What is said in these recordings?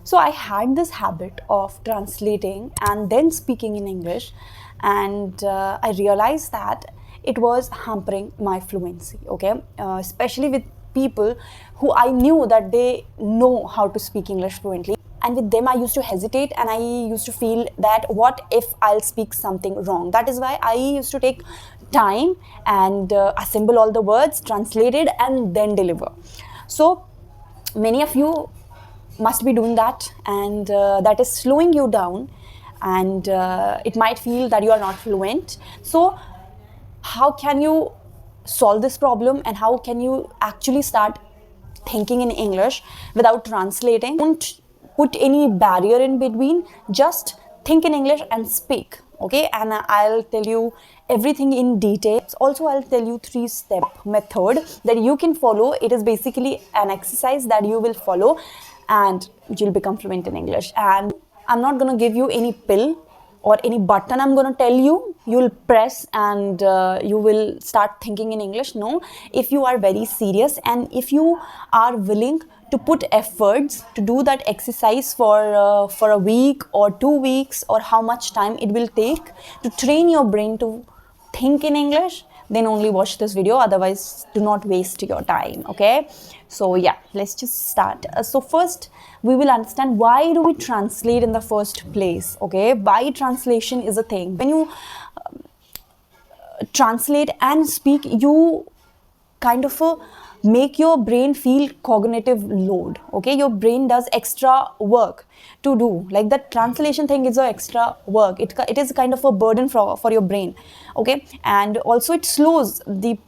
So I had this habit of translating and then speaking in English, and I realized that it was hampering my fluency, okay? Especially with people who I knew that they know how to speak English fluently. And with them, I used to hesitate and I used to feel that what if I'll speak something wrong? That is why I used to take time and assemble all the words, translate it, and then deliver. So many of you must be doing that, and that is slowing you down, and it might feel that you are not fluent. So how can you solve this problem, and how can you actually start thinking in English without translating? Don't put any barrier in between, just think in English and speak, okay? And I'll tell you everything in detail. Also, I'll tell you 3-step method that you can follow. It is basically an exercise that you will follow and you'll become fluent in English. And I'm not going to give you any pill or any button I'm going to tell you you'll press and you will start thinking in English. No, if you are very serious and if you are willing to put efforts to do that exercise for a week or 2 weeks, or how much time it will take to train your brain to think in English, then only watch this video. Otherwise, do not waste your time, okay? So yeah, let's just start. So first, we will understand why do we translate in the first place, okay? Why translation is a thing. When you translate and speak, you kind of make your brain feel cognitive load, okay? Your brain does extra work to do. Like that translation thing is a extra work. It is kind of a burden for your brain, okay? And also it slows the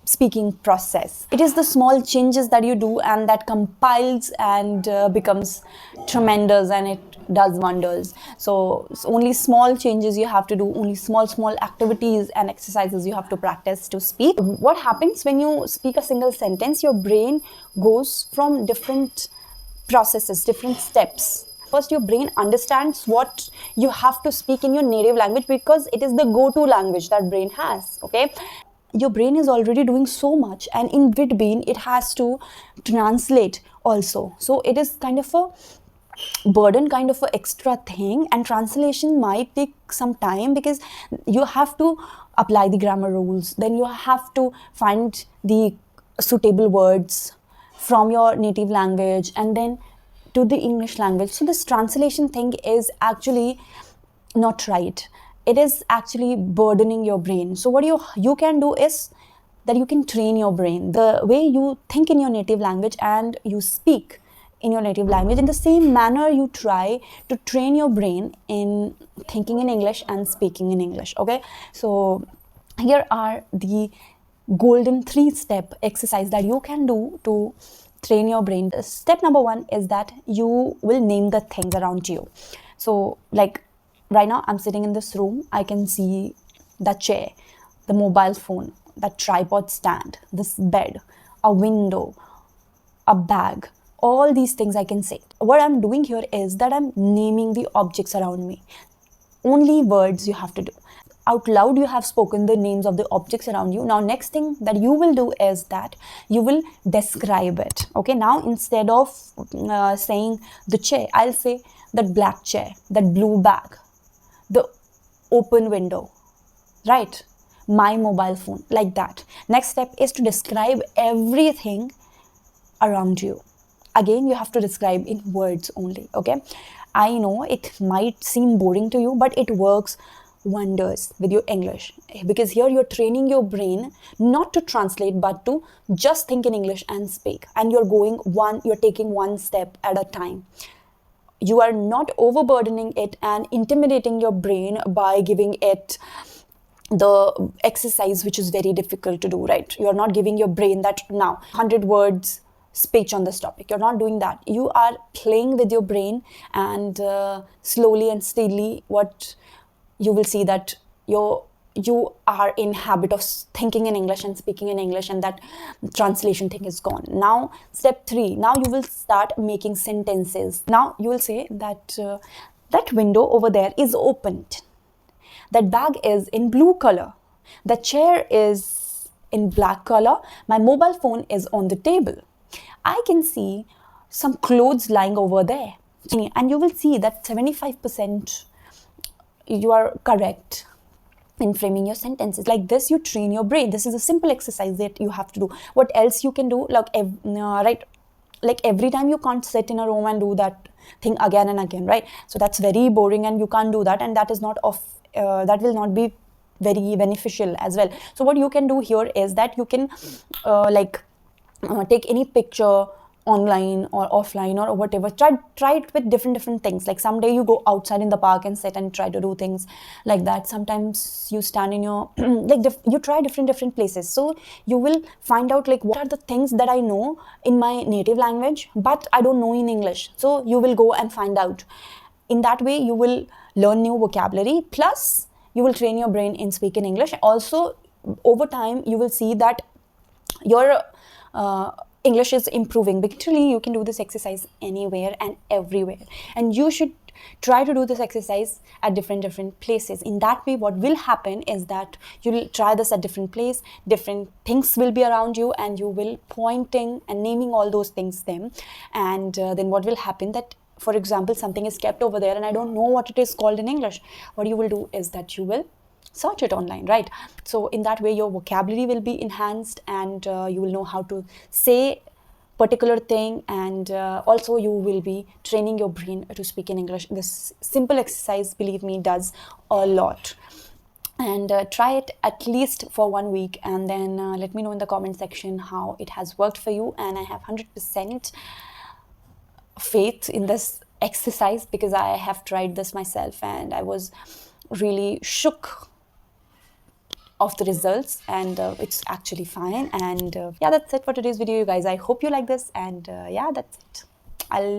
speaking process. It is the small changes that you do and that compiles and becomes tremendous, and it does wonders. So only small changes you have to do, only small activities and exercises you have to practice to speak. What happens when you speak a single sentence? Your brain goes from different processes, different steps. First, your brain understands what you have to speak in your native language, because it is the go-to language that brain has, okay? Your brain is already doing so much, and in between it has to translate also. So it is kind of a burden, kind of an extra thing, and translation might take some time because you have to apply the grammar rules, then you have to find the suitable words from your native language and then to the English language. So this translation thing is actually not right. It is actually burdening your brain. So what you can do is that you can train your brain. The way you think in your native language and you speak in your native language, in the same manner you try to train your brain in thinking in English and speaking in English, okay? So here are the golden 3-step exercise that you can do to train your brain. Step number 1 is that you will name the things around you. So like right now I'm sitting in this room, I can see the chair, the mobile phone, the tripod stand, this bed, a window, a bag. All these things I can say. What I'm doing here is that I'm naming the objects around me. Only words you have to do. Out loud you have spoken the names of the objects around you. Now next thing that you will do is that you will describe it, okay? Now instead of saying the chair, I'll say that black chair, that blue bag, the open window, right? My mobile phone, like that. Next step is to describe everything around you. Again, you have to describe in words only, okay? I know it might seem boring to you, but it works wonders with your English, because here you're training your brain not to translate but to just think in English and speak, and you're taking one step at a time. You are not overburdening it and intimidating your brain by giving it the exercise which is very difficult to do, right? You're not giving your brain that now 100 words speech on this topic. You're not doing that. You are playing with your brain, and slowly and steadily what you will see that you are in habit of thinking in English and speaking in English, and that translation thing is gone. Now step 3, now you will start making sentences. Now you will say that that window over there is opened, that bag is in blue color, the chair is in black color, my mobile phone is on the table, I can see some clothes lying over there. And you will see that 75% you are correct in framing your sentences. Like this, you train your brain. This is a simple exercise that you have to do. What else you can do? Like right, like every time you can't sit in a room and do that thing again and again, right? So that's very boring and you can't do that, and that is not of that will not be very beneficial as well. So what you can do here is that you can take any picture online or offline or whatever. Try it with different things. Like someday you go outside in the park and sit and try to do things like that. Sometimes you stand in your you try different places. So you will find out like what are the things that I know in my native language but I don't know in English. So you will go and find out. In that way you will learn new vocabulary, plus you will train your brain in speaking English. Also, over time you will see that your English is improving. Literally, you can do this exercise anywhere and everywhere, and you should try to do this exercise at different places. In that way, what will happen is that you'll try this at different place, different things will be around you, and you will pointing and naming all those things them. And then what will happen that, for example, something is kept over there and I don't know what it is called in English. What you will do is that you will search it online, right? So in that way your vocabulary will be enhanced, and you will know how to say particular thing, and also you will be training your brain to speak in English. This simple exercise, believe me, does a lot. And try it at least for 1 week, and then let me know in the comment section how it has worked for you. And I have 100% faith in this exercise because I have tried this myself and I was really shook of the results, and it's actually fine. And yeah, that's it for today's video, you guys. I hope you like this, and yeah, that's it. I'll